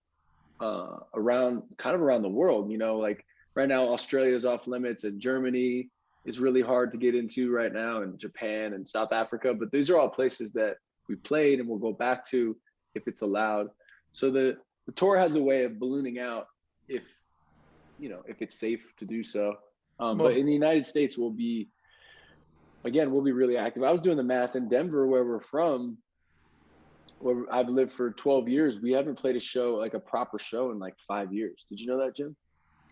around the world. Like right now, Australia is off limits, and Germany is really hard to get into right now, and Japan and South Africa. But these are all places that we played and we'll go back to if it's allowed. So the tour has a way of ballooning out if it's safe to do so. But in the United States, we'll be really active. I was doing the math in Denver, where we're from, where I've lived for 12 years. We haven't played a show, like a proper show, in like 5 years. Did you know that, Jim?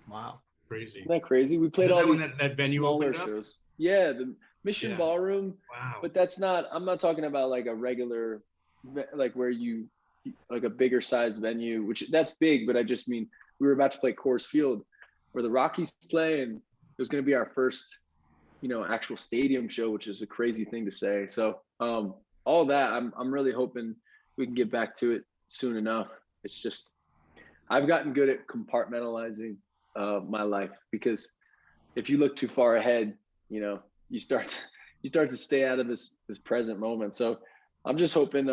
Wow. Crazy. Isn't that crazy? We played all these that venue smaller shows. Yeah, the Mission Ballroom. Wow. But I'm not talking about like a regular, like where you, like a bigger sized venue, which that's big, but I just mean we were about to play Coors Field, where the Rockies play, and it was going to be our first, actual stadium show, which is a crazy thing to say. So all that, I'm really hoping we can get back to it soon enough. It's just, I've gotten good at compartmentalizing my life, because if you look too far ahead, you start to stay out of this present moment. So I'm just hoping,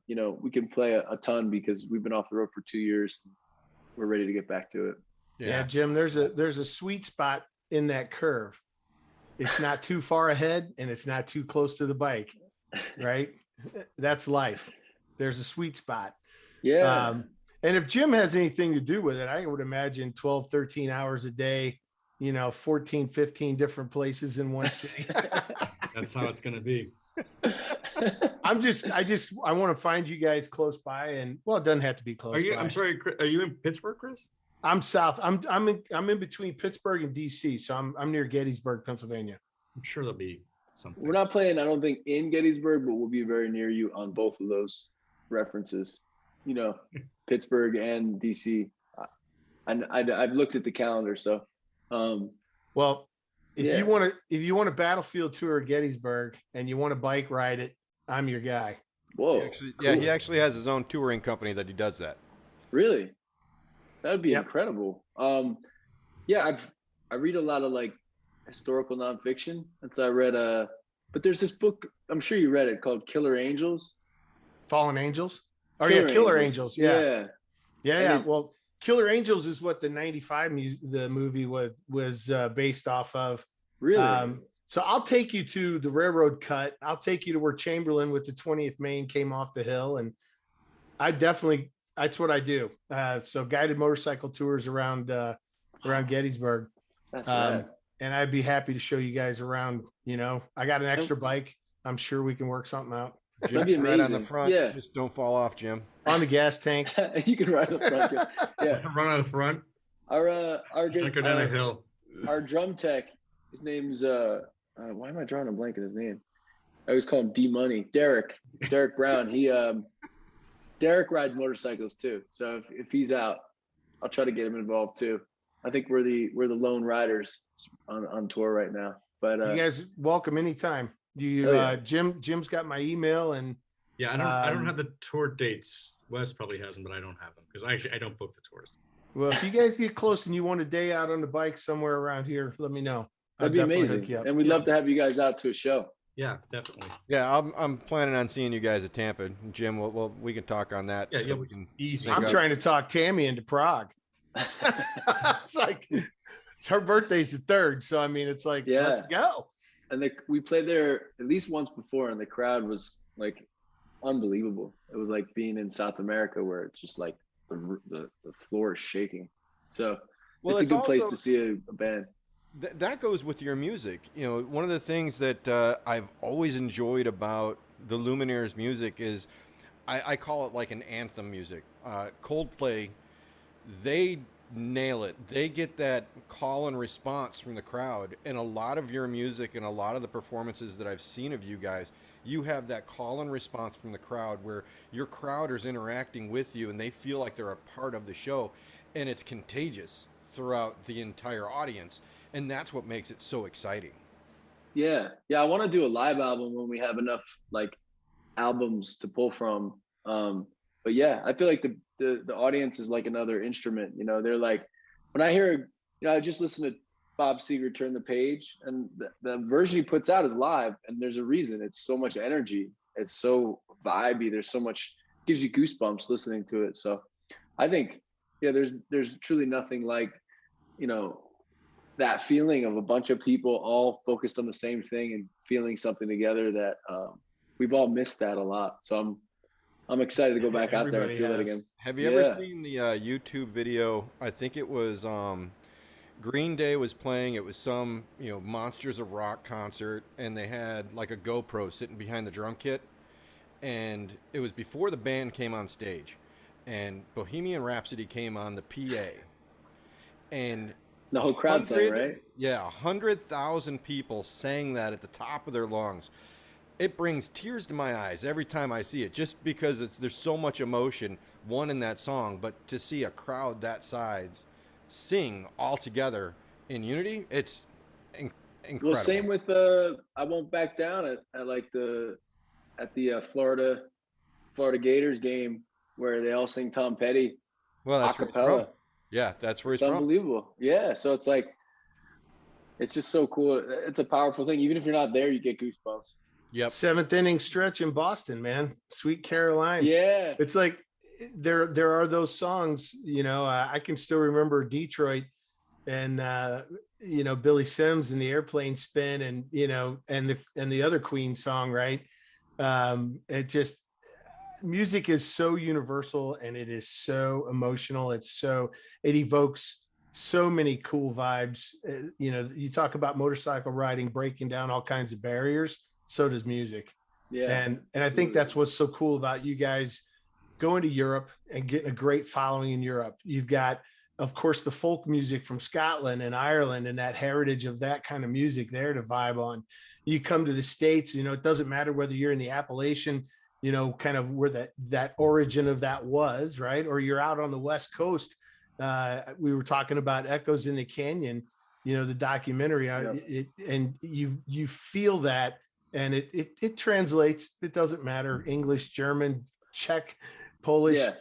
we can play a ton, because we've been off the road for 2 years. We're ready to get back to it. Yeah, Jim, there's a sweet spot in that curve. It's not too far ahead and it's not too close to the bike, right? That's life. There's a sweet spot. Yeah. And if Jim has anything to do with it, I would imagine 12, 13 hours a day, 14, 15 different places in one city. That's how it's going to be. I want to find you guys close by, and well, it doesn't have to be close by. I'm sorry, are you in Pittsburgh, Chris? I'm south. I'm in between Pittsburgh and DC, so I'm near Gettysburg, Pennsylvania. I'm sure there'll be something. We're not playing, I don't think, in Gettysburg, but we'll be very near you on both of those references. Pittsburgh and DC. I've looked at the calendar, so. Well, if you want a battlefield tour of Gettysburg and you want to bike ride it, I'm your guy. Whoa. He actually has his own touring company that he does that. Really? That would be incredible. I read a lot of like historical nonfiction. And so I read but there's this book, I'm sure you read it, called Killer Angels. Fallen Angels. Oh yeah, Killer Angels. Yeah. Well, Killer Angels is what the '95 the movie was based off of. Really? So I'll take you to the railroad cut. I'll take you to where Chamberlain with the 20th Maine came off the hill, and that's what I do. So guided motorcycle tours around Gettysburg. That's right. And I'd be happy to show you guys around. I got an extra bike. I'm sure we can work something out. Jim, That'd be amazing. right on the front. Yeah. Just don't fall off, Jim. On the gas tank. You can ride on the front. Yeah. Run on the front. Our good, Don't go down a hill. Our drum tech, his name's why am I drawing a blank on his name? I always call him D Money. Derek Brown. Derek rides motorcycles too. So if he's out, I'll try to get him involved too. I think we're the lone riders on tour right now. But you guys welcome anytime. Jim's got my email, and yeah, I don't have the tour dates. Wes probably has them, but I don't have them because I don't book the tours. Well, if you guys get close and you want a day out on the bike somewhere around here, let me know. That'd be amazing. And we'd love to have you guys out to a show. Yeah, definitely. Yeah, I'm planning on seeing you guys at Tampa. Jim, we can talk on that. Yeah, we can easy. I'm trying to talk Tammy into Prague. It's like her birthday's the 3rd, so I mean, it's like, let's go. And we played there at least once before, and the crowd was like unbelievable. It was like being in South America, where it's just like the floor is shaking. So it's a good place to see a band. That goes with your music. One of the things that I've always enjoyed about the Lumineers music is I call it like an anthem music. Coldplay, they nail it. They get that call and response from the crowd. And a lot of your music and a lot of the performances that I've seen of you guys, you have that call and response from the crowd where your crowd is interacting with you and they feel like they're a part of the show, and it's contagious throughout the entire audience. And that's what makes it so exciting. Yeah. I want to do a live album when we have enough like albums to pull from. But yeah, I feel like the audience is like another instrument. They're like, when I hear, I just listened to Bob Seger Turn the Page, and the version he puts out is live, and there's a reason. It's so much energy. It's so vibey. There's so much, gives you goosebumps listening to it. So I think, there's truly nothing like, that feeling of a bunch of people all focused on the same thing and feeling something together that we've all missed that a lot. So I'm excited to go back out there and feel that again. Have you ever seen the YouTube video? I think it was Green Day was playing. It was some Monsters of Rock concert, and they had like a GoPro sitting behind the drum kit, and it was before the band came on stage, and Bohemian Rhapsody came on the PA, and the whole crowd sang, right? Yeah, 100,000 people sang that at the top of their lungs. It brings tears to my eyes every time I see it, just because there's so much emotion, in that song, but to see a crowd that size sing all together in unity, it's incredible. Well, same with I Won't Back Down at the Florida Gators game, where they all sing Tom Petty. Well, that's where he's from. Yeah, that's where he's from. Unbelievable. Yeah, so it's like, it's just so cool. It's a powerful thing. Even if you're not there, you get goosebumps. Yep. 7th inning stretch in Boston, man. Sweet Caroline. Yeah. It's like there are those songs, I can still remember Detroit and Billy Sims and the Airplane Spin, and and the other Queen song, right? It just, music is so universal, and it is so emotional. It evokes so many cool vibes. You talk about motorcycle riding, breaking down all kinds of barriers. So does music. Yeah. And I think that's what's so cool about you guys going to Europe and getting a great following in Europe. You've got, of course, the folk music from Scotland and Ireland, and that heritage of that kind of music there to vibe on. You come to the States, it doesn't matter whether you're in the Appalachian, kind of where that origin of that was, right? Or you're out on the West Coast. We were talking about Echoes in the Canyon, the documentary, and you feel that, and it translates. It doesn't matter, English, German, Czech, Polish. Yeah,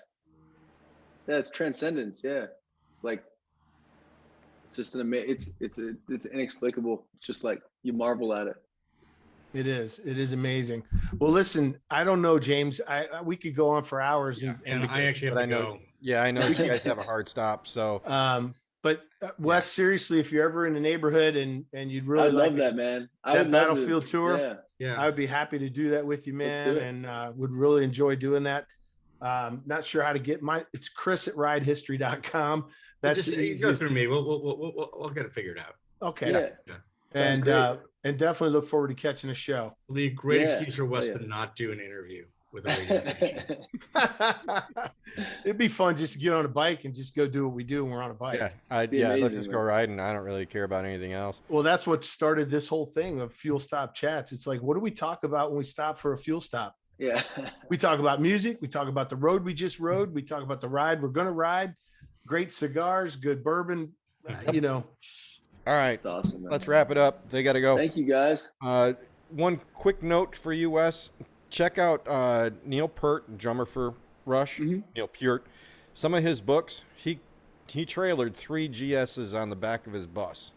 it's transcendence. Yeah, it's It's just it's inexplicable. It's just like you marvel at it. It is amazing. Well, listen, I don't know, James. We could go on for hours, and I actually have to go. Yeah, I know you guys have a hard stop. So, but Wes, seriously, if you're ever in the neighborhood and you'd really I love that, man. That Battlefield tour, yeah, I would be happy to do that with you, man, and would really enjoy doing that. Not sure how to get it's Chris@ridehistory.com. That's just go through me. We'll get it figured out. Okay. Yeah. And definitely look forward to catching a show. It'll be a great excuse for Wes to not do an interview with a It'd be fun just to get on a bike and just go do what we do when we're on a bike. Yeah, let's just go riding. I don't really care about anything else. Well, that's what started this whole thing of fuel stop chats. It's like, what do we talk about when we stop for a fuel stop? Yeah. We talk about music. We talk about the road we just rode. We talk about the ride we're going to ride. Great cigars, good bourbon, All right. That's awesome, man. Let's wrap it up. They got to go. Thank you, guys. One quick note for you, Wes. Check out Neil Peart, drummer for Rush, Neil Peart. Some of his books, he trailered 3 GSs on the back of his bus.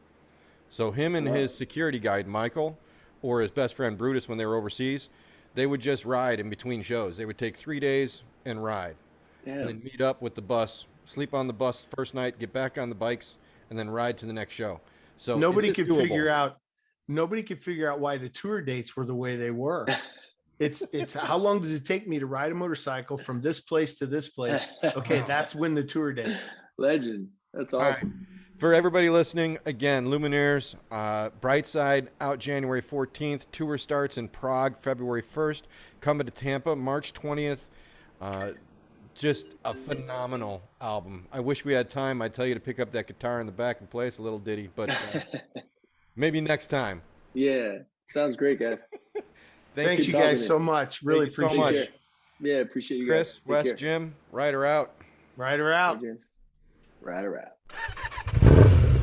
So him and his security guide, Michael, or his best friend, Brutus, when they were overseas, they would just ride in between shows. They would take 3 days and ride. Damn. And then meet up with the bus, sleep on the bus first night, get back on the bikes, and then ride to the next show. So nobody could figure out why the tour dates were the way they were. It's how long does it take me to ride a motorcycle from this place to this place? Okay, that's when the tour date. Legend. That's awesome. Right. For everybody listening, again, Lumineers, Brightside out January 14th. Tour starts in Prague February 1st. Coming to Tampa March 20th. Just a phenomenal album. I wish we had time. I'd tell you to pick up that guitar in the back and play us a little ditty, but maybe next time. Yeah, sounds great, guys. Thanks you guys so much. Really appreciate it. Yeah, appreciate you Chris, guys. Wes, Jim, Ryder out. Ryder out. Ryder out.